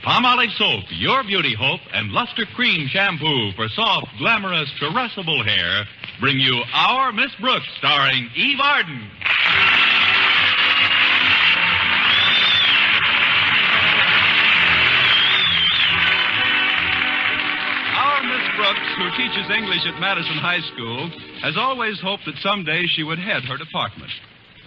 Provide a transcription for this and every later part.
Palmolive Soap, your beauty hope, and Luster Cream Shampoo for soft, glamorous, caressable hair bring you Our Miss Brooks, starring Eve Arden. Our Miss Brooks, who teaches English at Madison High School, has always hoped that someday she would head her department.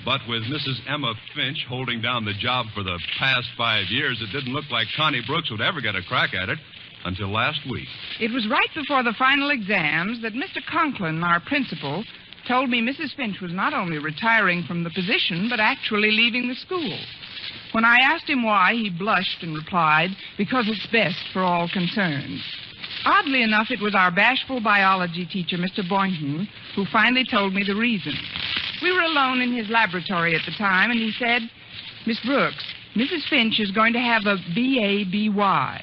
But with Mrs. Emma Finch holding down the job for the past 5 years, it didn't look like Connie Brooks would ever get a crack at it until last week. It was right before the final exams that Mr. Conklin, our principal, told me Mrs. Finch was not only retiring from the position, but actually leaving the school. When I asked him why, he blushed and replied, because it's best for all concerned. Oddly enough, it was our bashful biology teacher, Mr. Boynton, who finally told me the reason. We were alone in his laboratory at the time, and he said, Miss Brooks, Mrs. Finch is going to have a B.A.B.Y.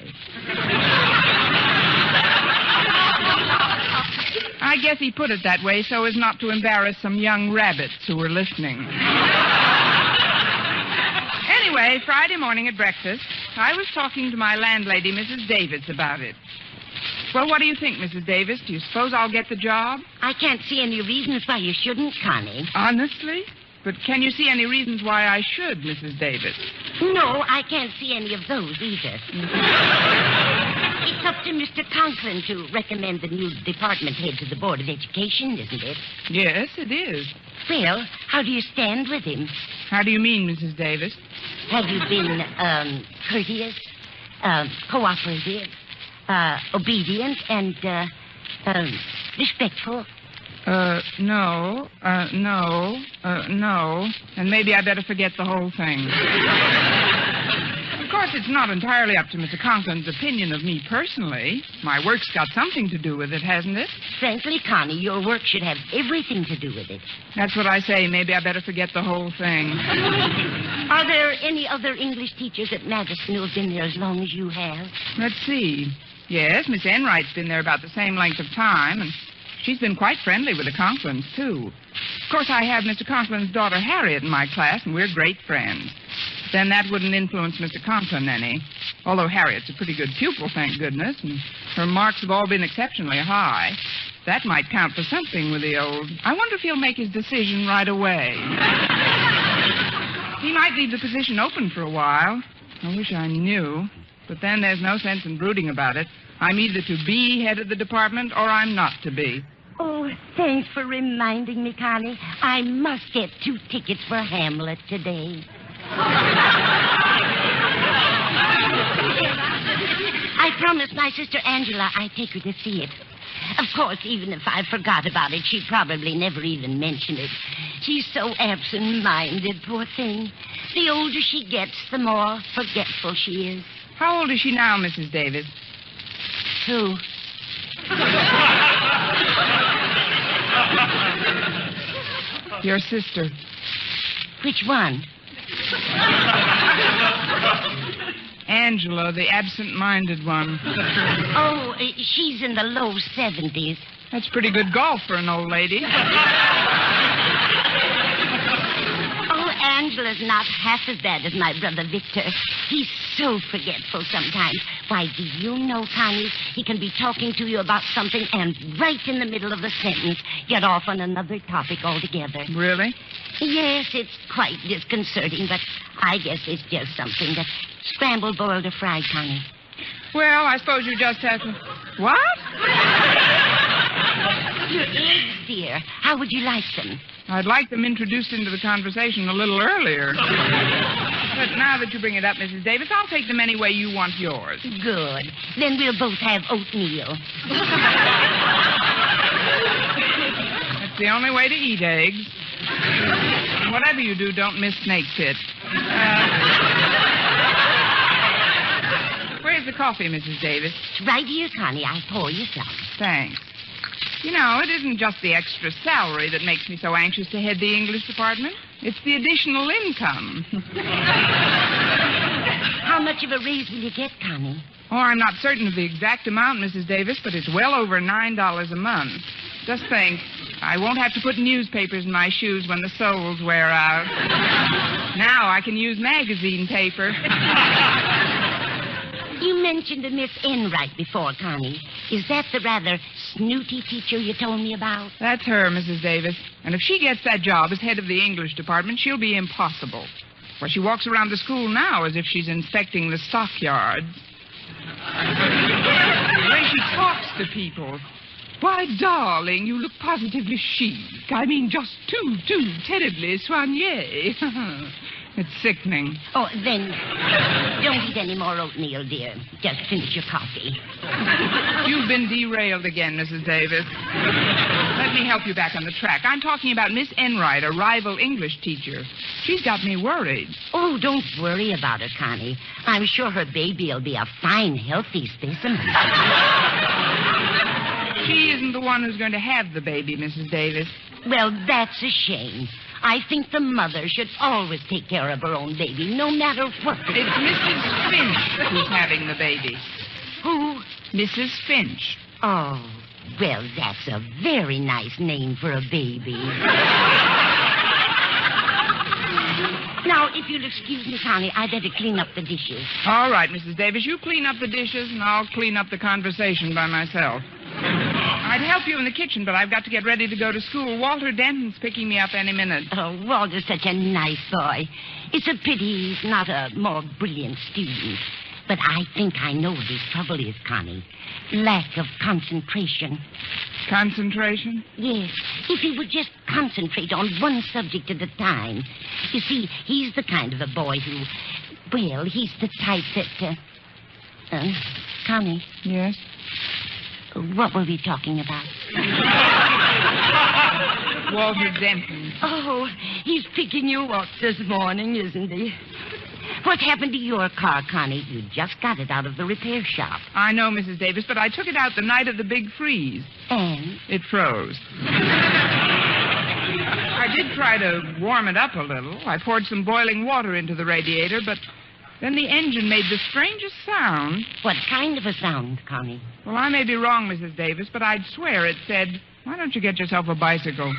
I guess he put it that way so as not to embarrass some young rabbits who were listening. Anyway, Friday morning at breakfast, I was talking to my landlady, Mrs. Davis, about it. Well, what do you think, Mrs. Davis? Do you suppose I'll get the job? I can't see any reasons why you shouldn't, Connie. Honestly? But can you see any reasons why I should, Mrs. Davis? No, I can't see any of those either. It's up to Mr. Conklin to recommend the new department head to the Board of Education, isn't it? Yes, it is. Well, how do you stand with him? How do you mean, Mrs. Davis? Have you been, courteous, cooperative, obedient, and, respectful? No. And maybe I better forget the whole thing. Of course, it's not entirely up to Mr. Conklin's opinion of me personally. My work's got something to do with it, hasn't it? Frankly, Connie, your work should have everything to do with it. That's what I say. Maybe I better forget the whole thing. Are there any other English teachers at Madison who have been there as long as you have? Let's see. Yes, Miss Enright's been there about the same length of time, and she's been quite friendly with the Conklins, too. Of course, I have Mr. Conklin's daughter, Harriet, in my class, and we're great friends. Then that wouldn't influence Mr. Conklin any. Although Harriet's a pretty good pupil, thank goodness, and her marks have all been exceptionally high. That might count for something with the old. I wonder if he'll make his decision right away. He might leave the position open for a while. I wish I knew. But then there's no sense in brooding about it. I'm either to be head of the department or I'm not to be. Oh, thanks for reminding me, Connie. I must get 2 tickets for Hamlet today. I promised my sister Angela I'd take her to see it. Of course, even if I forgot about it, she'd probably never even mention it. She's so absent-minded, poor thing. The older she gets, the more forgetful she is. How old is she now, Mrs. Davis? Who? Your sister. Which one? Angela, the absent-minded one. Oh, she's in the low 70s. That's pretty good golf for an old lady. Oh, Angela's not half as bad as my brother Victor. He's so forgetful sometimes. Why, do you know, Connie, he can be talking to you about something and right in the middle of the sentence get off on another topic altogether. Really? Yes, it's quite disconcerting, but I guess it's just something that's scrambled, boiled, or fried, Connie. Well, I suppose you just have to... What? Your eggs, dear. How would you like them? I'd like them introduced into the conversation a little earlier. But now that you bring it up, Mrs. Davis, I'll take them any way you want yours. Good. Then we'll both have oatmeal. That's the only way to eat eggs. And whatever you do, don't miss snake pit. Where's the coffee, Mrs. Davis? It's right here, Connie. I'll pour you some. Thanks. You know, it isn't just the extra salary that makes me so anxious to head the English department. It's the additional income. How much of a raise will you get, Connie? Oh, I'm not certain of the exact amount, Mrs. Davis, but it's well over $9 a month. Just think, I won't have to put newspapers in my shoes when the soles wear out. Now I can use magazine paper. You mentioned a Miss Enright before, Connie. Is that the rather snooty teacher you told me about? That's her, Mrs. Davis. And if she gets that job as head of the English department, she'll be impossible. Well, she walks around the school now as if she's inspecting the stockyards. The way she talks to people. Why, darling, you look positively chic. I mean, just too terribly soigné. It's sickening. Oh, then don't eat any more oatmeal, dear. Just finish your coffee. You've been derailed again, Mrs. Davis. Let me help you back on the track. I'm talking about Miss Enright, a rival English teacher. She's got me worried. Oh, don't worry about her, Connie. I'm sure her baby will be a fine, healthy specimen. She isn't the one who's going to have the baby, Mrs. Davis. Well, that's a shame. I think the mother should always take care of her own baby, no matter what. It's Mrs. Finch who's having the baby. Who? Mrs. Finch. Oh, well, that's a very nice name for a baby. Now, if you'll excuse me, Connie, I better clean up the dishes. All right, Mrs. Davis, you clean up the dishes, and I'll clean up the conversation by myself. I'd help you in the kitchen, but I've got to get ready to go to school. Walter Denton's picking me up any minute. Oh, Walter's such a nice boy. It's a pity he's not a more brilliant student. But I think I know what his trouble is, Connie. Lack of concentration. Concentration? Yes. If he would just concentrate on one subject at a time. You see, he's the kind of a boy who... Well, he's the type that... Connie? Yes? What were we talking about? Walter Denton. Oh, he's picking you up this morning, isn't he? What happened to your car, Connie? You just got it out of the repair shop. I know, Mrs. Davis, but I took it out the night of the big freeze. And? It froze. I did try to warm it up a little. I poured some boiling water into the radiator, but then the engine made the strangest sound. What kind of a sound, Connie? Well, I may be wrong, Mrs. Davis, but I'd swear it said, "Why don't you get yourself a bicycle?"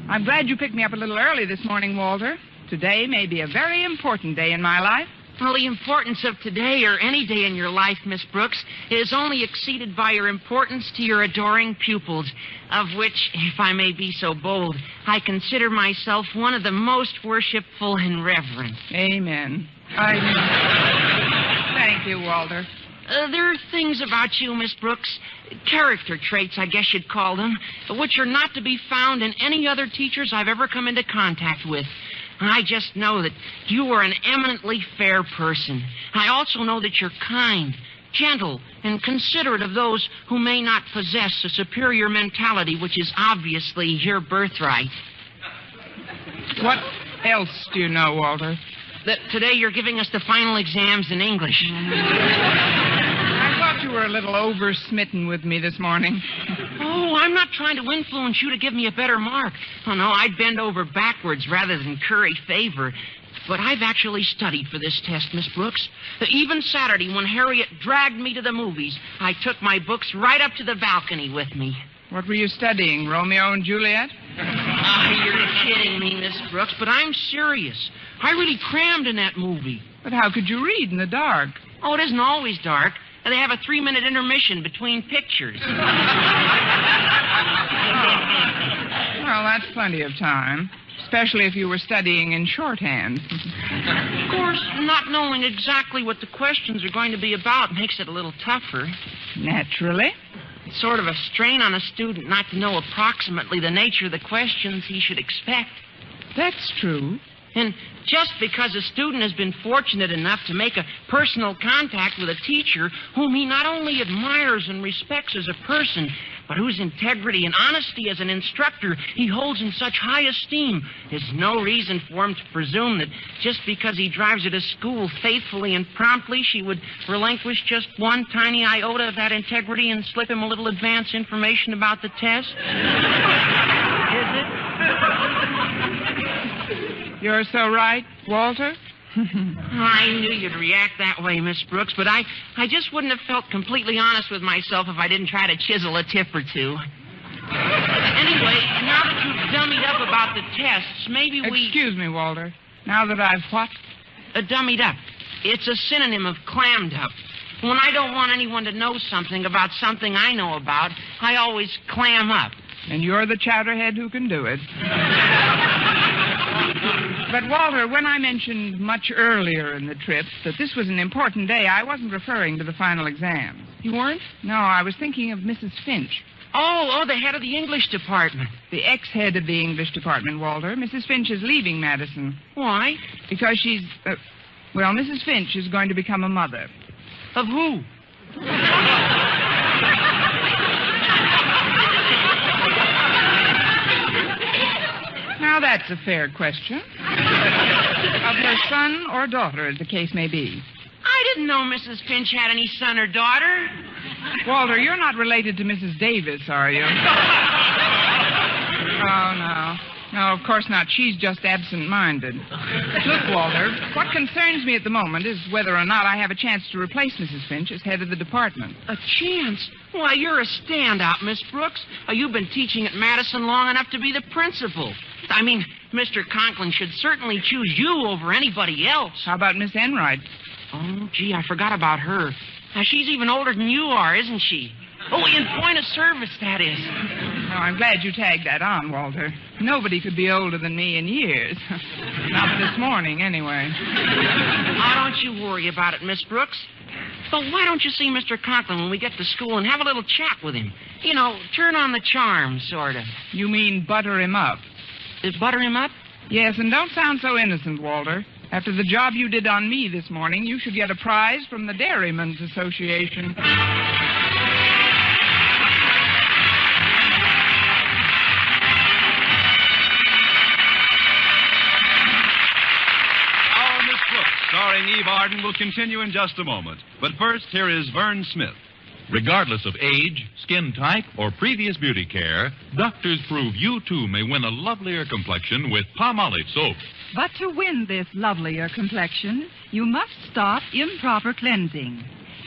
I'm glad you picked me up a little early this morning, Walter. Today may be a very important day in my life. Well, the importance of today or any day in your life, Miss Brooks, is only exceeded by your importance to your adoring pupils, of which, if I may be so bold, I consider myself one of the most worshipful and reverent. Amen. Thank you, Walter. There are things about you, Miss Brooks, character traits, I guess you'd call them, which are not to be found in any other teachers I've ever come into contact with. I just know that you are an eminently fair person. I also know that you're kind, gentle, and considerate of those who may not possess a superior mentality, which is obviously your birthright. What else do you know, Walter? That today you're giving us the final exams in English. I thought you were a little over-smitten with me this morning. Oh, I'm not trying to influence you to give me a better mark. Oh, no, I'd bend over backwards rather than curry favor. But I've actually studied for this test, Miss Brooks. Even Saturday, when Harriet dragged me to the movies, I took my books right up to the balcony with me. What were you studying, Romeo and Juliet? You're kidding me, Miss Brooks, but I'm serious. I really crammed in that movie. But how could you read in the dark? Oh, it isn't always dark. They have a 3-minute intermission between pictures. Well, that's plenty of time, especially if you were studying in shorthand. Of course, not knowing exactly what the questions are going to be about makes it a little tougher. Naturally. It's sort of a strain on a student not to know approximately the nature of the questions he should expect. That's true. And just because a student has been fortunate enough to make a personal contact with a teacher whom he not only admires and respects as a person, but whose integrity and honesty as an instructor he holds in such high esteem, is no reason for him to presume that just because he drives her to school faithfully and promptly, she would relinquish just one tiny iota of that integrity and slip him a little advance information about the test. Is it? You're so right, Walter. I knew you'd react that way, Miss Brooks, but I just wouldn't have felt completely honest with myself if I didn't try to chisel a tip or two. Anyway, now that you've dummied up about the tests, maybe we... Excuse me, Walter. Now that I've what? Dummied up. It's a synonym of clammed up. When I don't want anyone to know something about something I know about, I always clam up. And you're the chowderhead who can do it. But, Walter, when I mentioned much earlier in the trip that this was an important day, I wasn't referring to the final exams. You weren't? No, I was thinking of Mrs. Finch. Oh, the head of the English department. The ex-head of the English department, Walter. Mrs. Finch is leaving Madison. Why? Because she's... Mrs. Finch is going to become a mother. Of who? Now, that's a fair question. Of her son or daughter, as the case may be. I didn't know Mrs. Finch had any son or daughter. Walter, you're not related to Mrs. Davis, are you? Oh, no. No, of course not. She's just absent-minded. Look, Walter, what concerns me at the moment is whether or not I have a chance to replace Mrs. Finch as head of the department. A chance? Why, you're a standout, Miss Brooks. You've been teaching at Madison long enough to be the principal. I mean, Mr. Conklin should certainly choose you over anybody else. How about Miss Enright? Oh, gee, I forgot about her. Now, she's even older than you are, isn't she? Oh, in point of service, that is. Oh, I'm glad you tagged that on, Walter. Nobody could be older than me in years. Not this morning, anyway. Oh, don't you worry about it, Miss Brooks. But why don't you see Mr. Conklin when we get to school and have a little chat with him? You know, turn on the charm, sort of. You mean butter him up? Butter him up? Yes, and don't sound so innocent, Walter. After the job you did on me this morning, you should get a prize from the Dairymen's Association. Starring Eve Arden will continue in just a moment. But first, here is Vern Smith. Regardless of age, skin type, or previous beauty care, doctors prove you, too, may win a lovelier complexion with Palmolive soap. But to win this lovelier complexion, you must stop improper cleansing.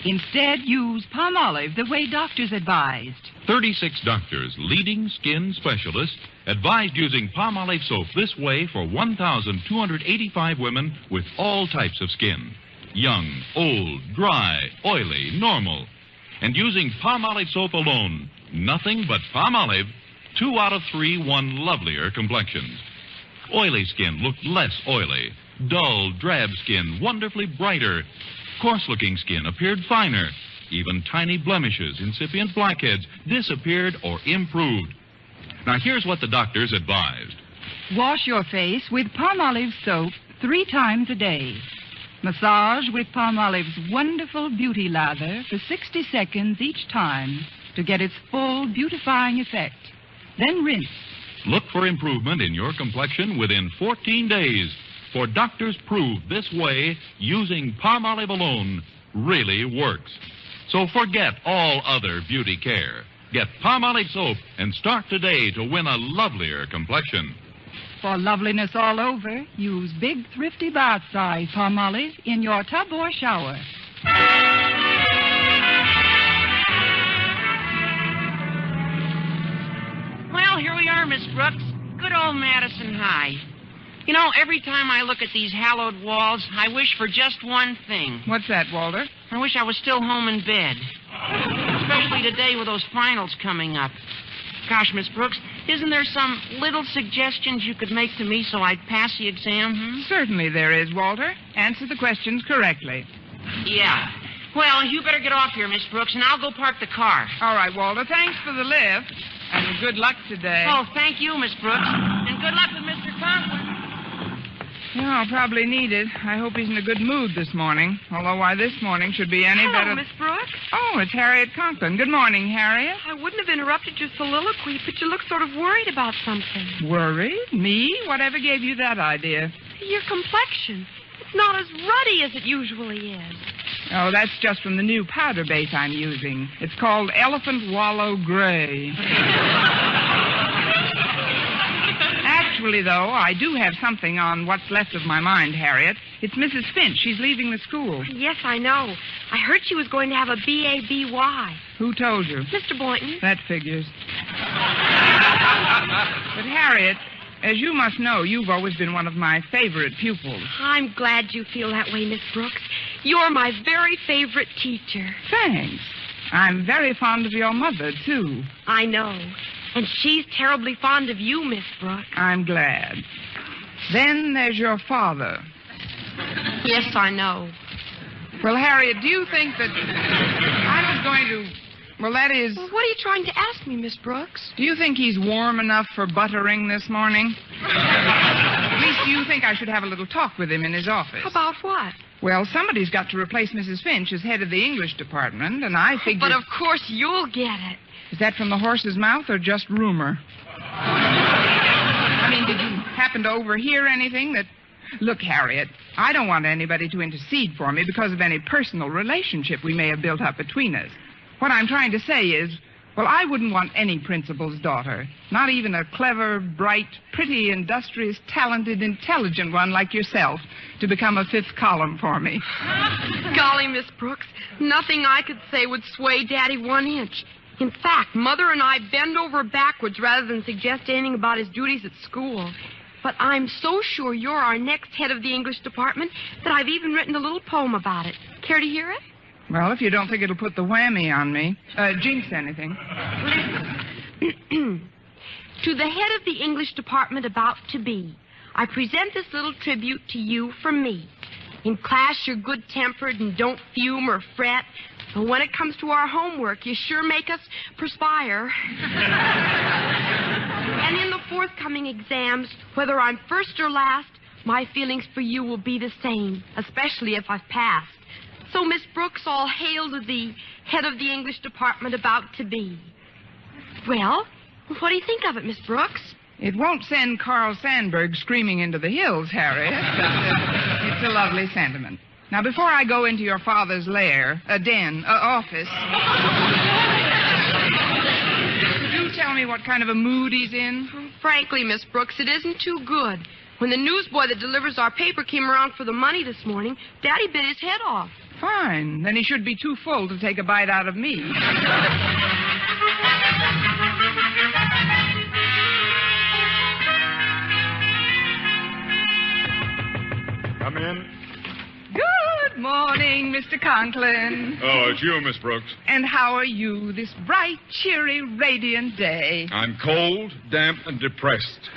Instead, use Palmolive the way doctors advised. 36 doctors, leading skin specialists, advised using Palmolive soap this way for 1,285 women with all types of skin. Young, old, dry, oily, normal. And using Palmolive soap alone, nothing but Palmolive, 2 out of 3 won lovelier complexions. Oily skin looked less oily. Dull, drab skin wonderfully brighter. Coarse-looking skin appeared finer. Even tiny blemishes, incipient blackheads, disappeared or improved. Now, here's what the doctors advised. Wash your face with Palmolive soap 3 times a day. Massage with Palmolive's wonderful beauty lather for 60 seconds each time to get its full beautifying effect. Then rinse. Look for improvement in your complexion within 14 days. For doctors prove this way, using Palmolive alone really works. So forget all other beauty care. Get Palmolive soap and start today to win a lovelier complexion. For loveliness all over, use big, thrifty bath-size Palmolive in your tub or shower. Well, here we are, Miss Brooks. Good old Madison High. You know, every time I look at these hallowed walls, I wish for just one thing. What's that, Walter? I wish I was still home in bed. Especially today with those finals coming up. Gosh, Miss Brooks, isn't there some little suggestions you could make to me so I'd pass the exam? Certainly there is, Walter. Answer the questions correctly. Yeah. Well, you better get off here, Miss Brooks, and I'll go park the car. All right, Walter. Thanks for the lift. And good luck today. Oh, thank you, Miss Brooks. And good luck with Mr. Conklin. Yeah, I'll probably need it. I hope he's in a good mood this morning. Although why this morning should be any better... Hello, Miss Brooks. Oh, it's Harriet Conklin. Good morning, Harriet. I wouldn't have interrupted your soliloquy, but you look sort of worried about something. Worried? Me? Whatever gave you that idea? Your complexion. It's not as ruddy as it usually is. Oh, that's just from the new powder base I'm using. It's called Elephant Wallow Gray. Actually, though, I do have something on what's left of my mind, Harriet. It's Mrs. Finch. She's leaving the school. Yes, I know. I heard she was going to have a B.A.B.Y. Who told you? Mr. Boynton. That figures. But, Harriet, as you must know, you've always been one of my favorite pupils. I'm glad you feel that way, Miss Brooks. You're my very favorite teacher. Thanks. I'm very fond of your mother, too. I know. And she's terribly fond of you, Miss Brooks. I'm glad. Then there's your father. Yes, I know. Well, Harriet, do you think that I was going to... Well, that is... Well, what are you trying to ask me, Miss Brooks? Do you think he's warm enough for buttering this morning? At least, do you think I should have a little talk with him in his office? About what? Well, somebody's got to replace Mrs. Finch as head of the English department, and I figured... But of course you'll get it. Is that from the horse's mouth or just rumor? I mean, did you happen to overhear anything that... Look, Harriet, I don't want anybody to intercede for me because of any personal relationship we may have built up between us. What I'm trying to say is, well, I wouldn't want any principal's daughter, not even a clever, bright, pretty, industrious, talented, intelligent one like yourself, to become a fifth column for me. Golly, Miss Brooks, nothing I could say would sway Daddy 1 inch. In fact, Mother and I bend over backwards rather than suggest anything about his duties at school. But I'm so sure you're our next head of the English department that I've even written a little poem about it. Care to hear it? Well, if you don't think it'll put the whammy on me. Jinx anything. Listen. To the head of the English department about to be, I present this little tribute to you from me. In class, you're good-tempered and don't fume or fret. But when it comes to our homework, you sure make us perspire. And in the forthcoming exams, whether I'm first or last, my feelings for you will be the same, especially if I've passed. So, Miss Brooks, all hail to the head of the English department about to be. Well, what do you think of it, Miss Brooks? It won't send Carl Sandburg screaming into the hills, Harriet. It's a lovely sentiment. Now, before I go into your father's lair, office, could you tell me what kind of a mood he's in? Frankly, Miss Brooks, it isn't too good. When the newsboy that delivers our paper came around for the money this morning, Daddy bit his head off. Fine. Then he should be too full to take a bite out of me. Come in. Good morning, Mr. Conklin. Oh, it's you, Miss Brooks. And how are you this bright, cheery, radiant day? I'm cold, damp, and depressed.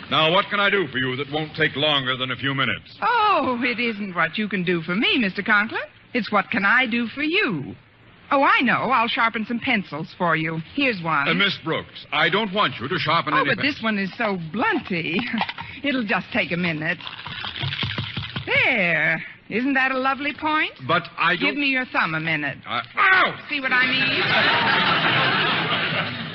Now, what can I do for you that won't take longer than a few minutes? Oh, it isn't what you can do for me, Mr. Conklin. It's what can I do for you. Oh, I know. I'll sharpen some pencils for you. Here's one. Miss Brooks, I don't want you to sharpen any... but this one is so blunty. It'll just take a minute. There. Isn't that a lovely point? But I don't... Give me your thumb a minute. Ow! See what I mean?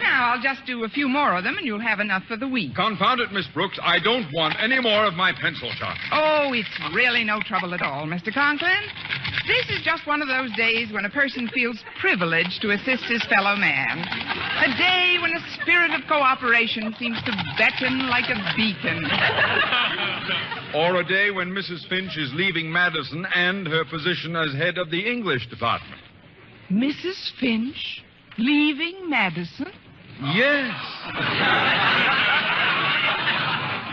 Now, I'll just do a few more of them, and you'll have enough for the week. Confound it, Miss Brooks. I don't want any more of my pencil sharpening. Oh, it's really no trouble at all, Mr. Conklin. This is just one of those days when a person feels privileged to assist his fellow man. A day when a spirit of cooperation seems to beckon like a beacon. Or a day when Mrs. Finch is leaving Madison and her position as head of the English department. Mrs. Finch leaving Madison? Yes.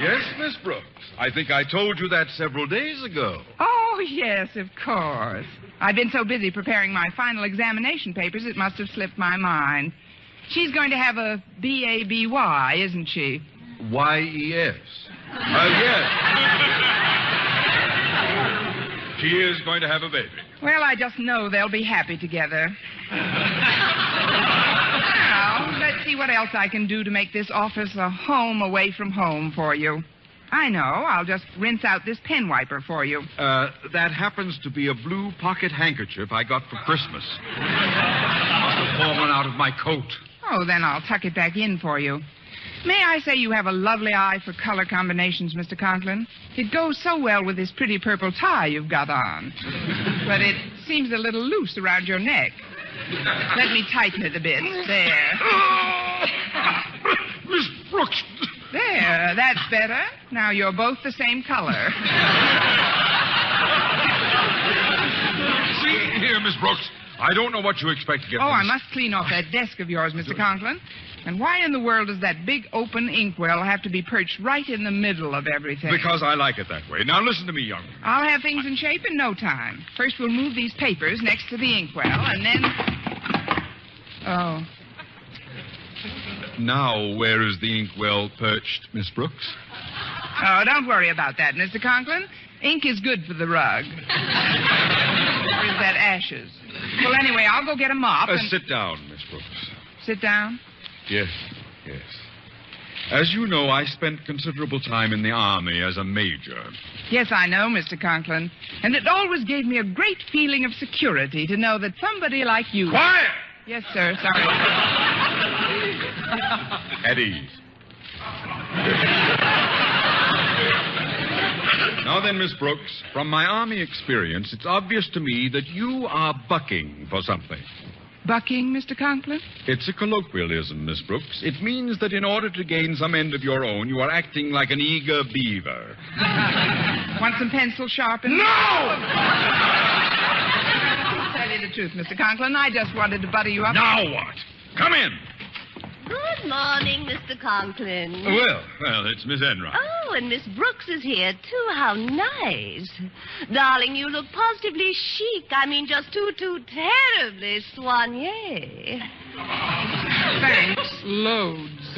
Yes, Miss Brooks. I think I told you that several days ago. Oh, yes, of course. I've been so busy preparing my final examination papers, it must have slipped my mind. She's going to have a B.A.B.Y., isn't she? Y-E-S. Yes. She is going to have a baby. Well, I just know they'll be happy together. Now, let's see what else I can do to make this office a home away from home for you. I know. I'll just rinse out this pen wiper for you. That happens to be a blue pocket handkerchief I got for Christmas. Must have fallen out of my coat. Oh, then I'll tuck it back in for you. May I say you have a lovely eye for color combinations, Mr. Conklin? It goes so well with this pretty purple tie you've got on. But it seems a little loose around your neck. Let me tighten it a bit. There. Miss Brooks. There, that's better. Now you're both the same color. See here, Miss Brooks. I don't know what you expect to get Oh, from I this. must clean off that desk of yours, Mr. Conklin. And why in the world does that big open inkwell have to be perched right in the middle of everything? Because I like it that way. Now, listen to me, young. I'll have things in shape in no time. First, we'll move these papers next to the inkwell, and then... Oh. Now, where is the inkwell perched, Miss Brooks? Oh, don't worry about that, Mr. Conklin. Ink is good for the rug. Where's that ashes? Well, anyway, I'll go get a mop and... Sit down, Miss Brooks. Sit down? Yes. As you know, I spent considerable time in the Army as a major. Yes, I know, Mr. Conklin. And it always gave me a great feeling of security to know that somebody like you... Quiet! Yes, sir. Sorry. At ease. Now then, Miss Brooks, from my Army experience, it's obvious to me that you are bucking for something. Bucking, Mr. Conklin? It's a colloquialism, Miss Brooks. It means that in order to gain some end of your own, you are acting like an eager beaver. Want some pencil sharpened? No! Tell you the truth, Mr. Conklin. I just wanted to butter you up. Now what? Come in. Good morning, Mr. Conklin. Well, it's Miss Enright. Oh, and Miss Brooks is here, too. How nice. Darling, you look positively chic. I mean, just too terribly soigné. Thanks, loads.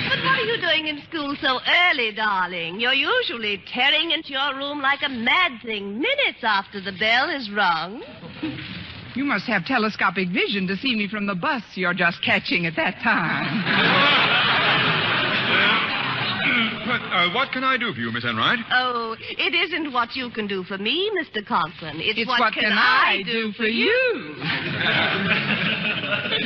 But what are you doing in school so early, darling? You're usually tearing into your room like a mad thing minutes after the bell is rung. You must have telescopic vision to see me from the bus you're just catching at that time. What can I do for you, Miss Enright? Oh, it isn't what you can do for me, Mr. Conklin. It's what can I do for you?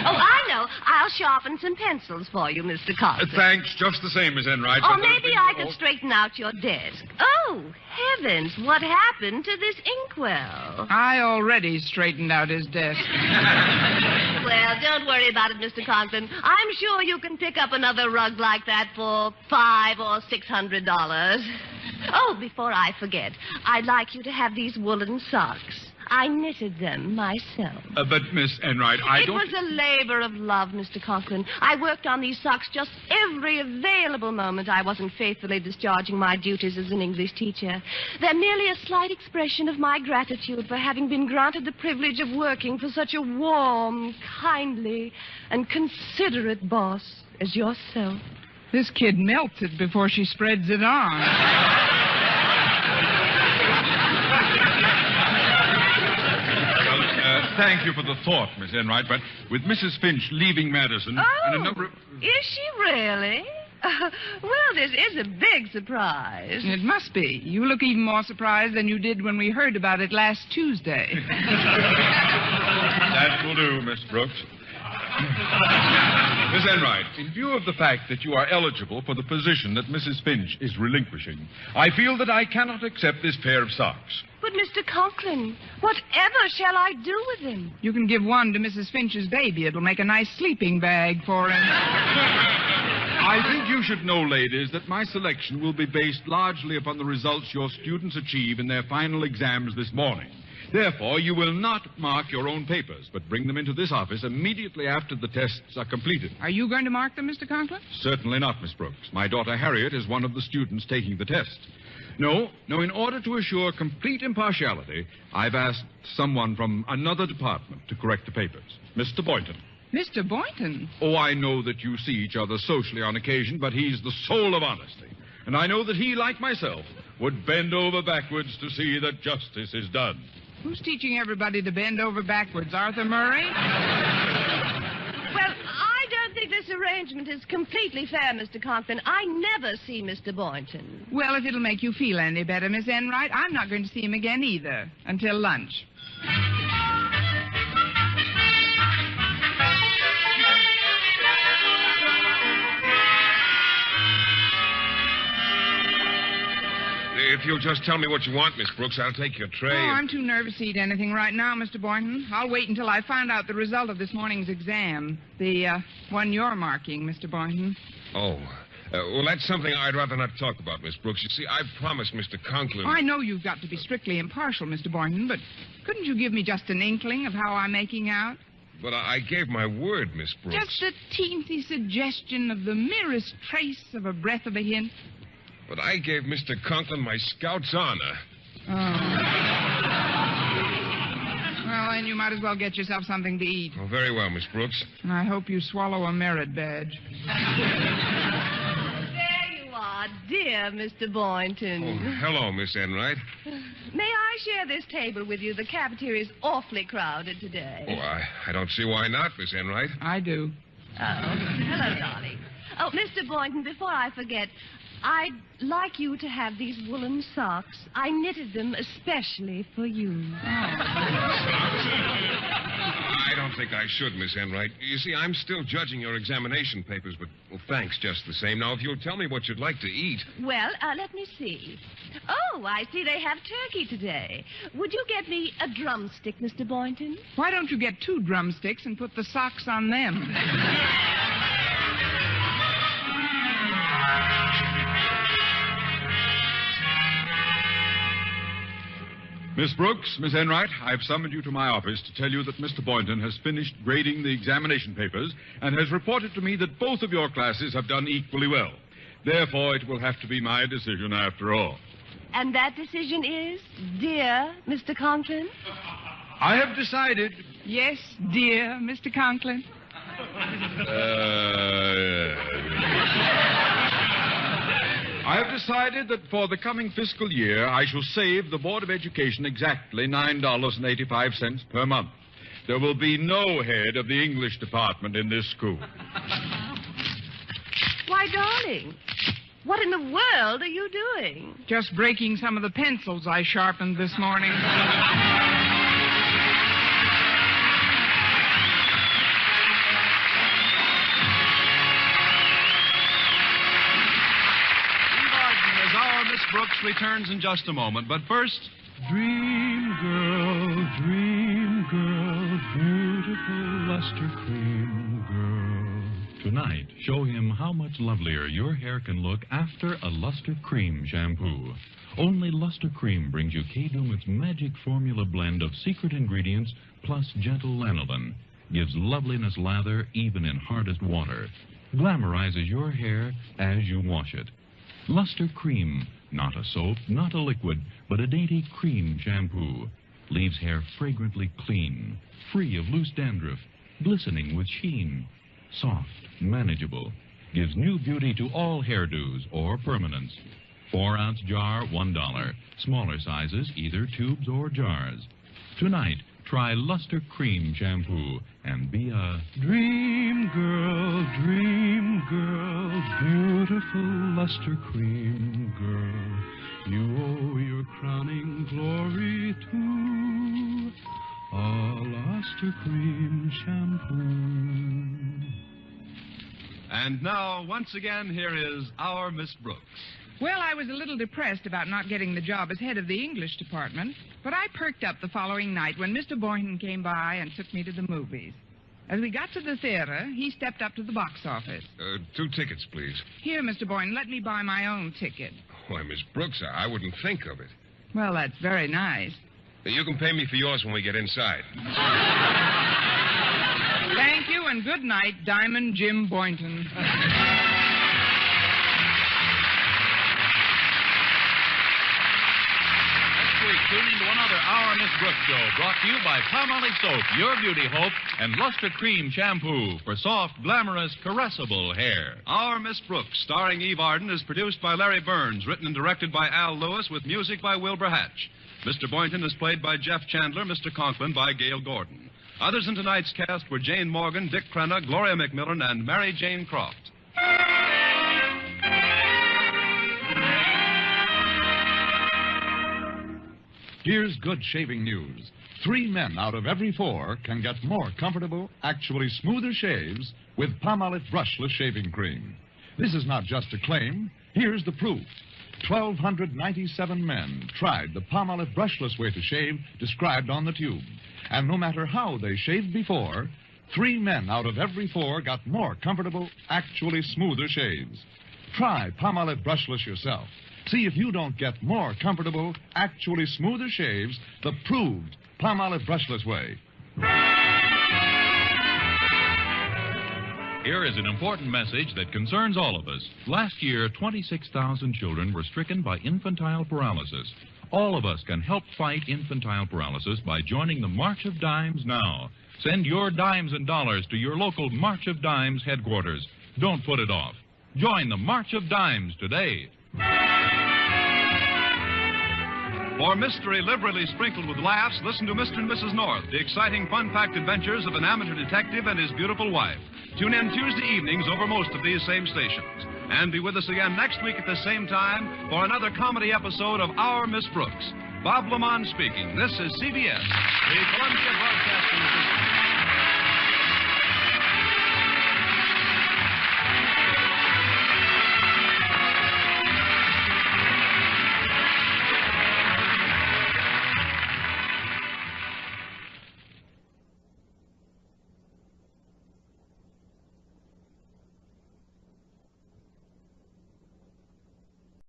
Oh, I know. I'll sharpen some pencils for you, Mr. Conklin. Thanks, just the same, Miss Enright. Or but there's maybe been- I could straighten out your desk. Oh, heavens, what happened to this inkwell? I already straightened out his desk. Well, don't worry about it, Mr. Conklin. I'm sure you can pick up another rug like that for $500 or $600. Oh, before I forget, I'd like you to have these woolen socks. I knitted them myself. But, Miss Enright, It was a labor of love, Mr. Conklin. I worked on these socks just every available moment I wasn't faithfully discharging my duties as an English teacher. They're merely a slight expression of my gratitude for having been granted the privilege of working for such a warm, kindly, and considerate boss as yourself. This kid melts it before she spreads it on. Thank you for the thought, Miss Enright, but with Mrs. Finch leaving Madison and a number of... Is she really? Well, this is a big surprise. It must be. You look even more surprised than you did when we heard about it last Tuesday. That will do, Miss Brooks. Miss Enright, in view of the fact that you are eligible for the position that Mrs. Finch is relinquishing, I feel that I cannot accept this pair of socks. But, Mr. Conklin, whatever shall I do with him? You can give one to Mrs. Finch's baby. It'll make a nice sleeping bag for him. I think you should know, ladies, that my selection will be based largely upon the results your students achieve in their final exams this morning. Therefore, you will not mark your own papers, but bring them into this office immediately after the tests are completed. Are you going to mark them, Mr. Conklin? Certainly not, Miss Brooks. My daughter Harriet is one of the students taking the test. No, in order to assure complete impartiality, I've asked someone from another department to correct the papers. Mr. Boynton. Mr. Boynton? Oh, I know that you see each other socially on occasion, but he's the soul of honesty. And I know that he, like myself, would bend over backwards to see that justice is done. Who's teaching everybody to bend over backwards? Arthur Murray? Well, I don't think this arrangement is completely fair, Mr. Conklin. I never see Mr. Boynton. Well, if it'll make you feel any better, Miss Enright, I'm not going to see him again either until lunch. If you'll just tell me what you want, Miss Brooks, I'll take your tray. Oh, I'm too nervous to eat anything right now, Mr. Boynton. I'll wait until I find out the result of this morning's exam. The one you're marking, Mr. Boynton. Oh, Well, that's something I'd rather not talk about, Miss Brooks. You see, I promised Mr. Conklin... I know you've got to be strictly impartial, Mr. Boynton, but couldn't you give me just an inkling of how I'm making out? But I gave my word, Miss Brooks. Just a teensy suggestion of the merest trace of a breath of a hint. But I gave Mr. Conklin my scout's honor. Well, then you might as well get yourself something to eat. Oh, very well, Miss Brooks. And I hope you swallow a merit badge. There you are, dear Mr. Boynton. Oh, hello, Miss Enright. May I share this table with you? The cafeteria is awfully crowded today. Oh, I don't see why not, Miss Enright. I do. Oh, hello, darling. Oh, Mr. Boynton, before I forget, I'd like you to have these woolen socks. I knitted them especially for you. I don't think I should, Miss Enright. You see, I'm still judging your examination papers, but well, thanks just the same. Now, if you'll tell me what you'd like to eat. Well, let me see. Oh, I see they have turkey today. Would you get me a drumstick, Mr. Boynton? Why don't you get 2 drumsticks and put the socks on them? Miss Brooks, Miss Enright, I've summoned you to my office to tell you that Mr. Boynton has finished grading the examination papers and has reported to me that both of your classes have done equally well. Therefore, it will have to be my decision after all. And that decision is, dear Mr. Conklin? I have decided... Yes, dear Mr. Conklin. I have decided that for the coming fiscal year, I shall save the Board of Education exactly $9.85 per month. There will be no head of the English department in this school. Why, darling, what in the world are you doing? Just breaking some of the pencils I sharpened this morning. Miss Brooks returns in just a moment, but first... Dream girl, beautiful luster cream girl. Tonight, show him how much lovelier your hair can look after a Luster Cream shampoo. Only Luster Cream brings you K-Dumit's magic formula blend of secret ingredients plus gentle lanolin. Gives loveliness lather even in hardest water. Glamorizes your hair as you wash it. Luster Cream, not a soap, not a liquid, but a dainty cream shampoo. Leaves hair fragrantly clean, free of loose dandruff, glistening with sheen. Soft, manageable. Gives new beauty to all hairdos or permanents. 4-ounce jar, $1. Smaller sizes, either tubes or jars. Tonight, try Luster Cream shampoo and be a dream girl, beautiful Luster Cream girl. You owe your crowning glory to a Luster Cream shampoo. And now, once again, here is our Miss Brooks. Well, I was a little depressed about not getting the job as head of the English department, but I perked up the following night when Mr. Boynton came by and took me to the movies. As we got to the theater, he stepped up to the box office. 2 tickets, please. Here, Mr. Boynton, let me buy my own ticket. Why, Miss Brooks, I wouldn't think of it. Well, that's very nice. You can pay me for yours when we get inside. Thank you, and good night, Diamond Jim Boynton. Tune in to one other Our Miss Brooks show, brought to you by Palmolive Soap, your beauty hope, and Luster Cream shampoo for soft, glamorous, caressable hair. Our Miss Brooks, starring Eve Arden, is produced by Larry Burns, written and directed by Al Lewis, with music by Wilbur Hatch. Mr. Boynton is played by Jeff Chandler, Mr. Conklin by Gail Gordon. Others in tonight's cast were Jane Morgan, Dick Crenna, Gloria McMillan, and Mary Jane Croft. Here's good shaving news. 3 men out of every 4 can get more comfortable, actually smoother shaves with Palmolive Brushless Shaving Cream. This is not just a claim. Here's the proof. 1,297 men tried the Palmolive brushless way to shave described on the tube. And no matter how they shaved before, 3 men out of every 4 got more comfortable, actually smoother shaves. Try Palmolive Brushless yourself. See if you don't get more comfortable, actually smoother shaves the proved Palmolive Brushless way. Here is an important message that concerns all of us. Last year, 26,000 children were stricken by infantile paralysis. All of us can help fight infantile paralysis by joining the March of Dimes now. Send your dimes and dollars to your local March of Dimes headquarters. Don't put it off. Join the March of Dimes today. For mystery liberally sprinkled with laughs, listen to Mr. and Mrs. North, the exciting, fun-packed adventures of an amateur detective and his beautiful wife. Tune in Tuesday evenings over most of these same stations. And be with us again next week at the same time for another comedy episode of Our Miss Brooks. Bob Lamont speaking. This is CBS, the Columbia Broadcasting System.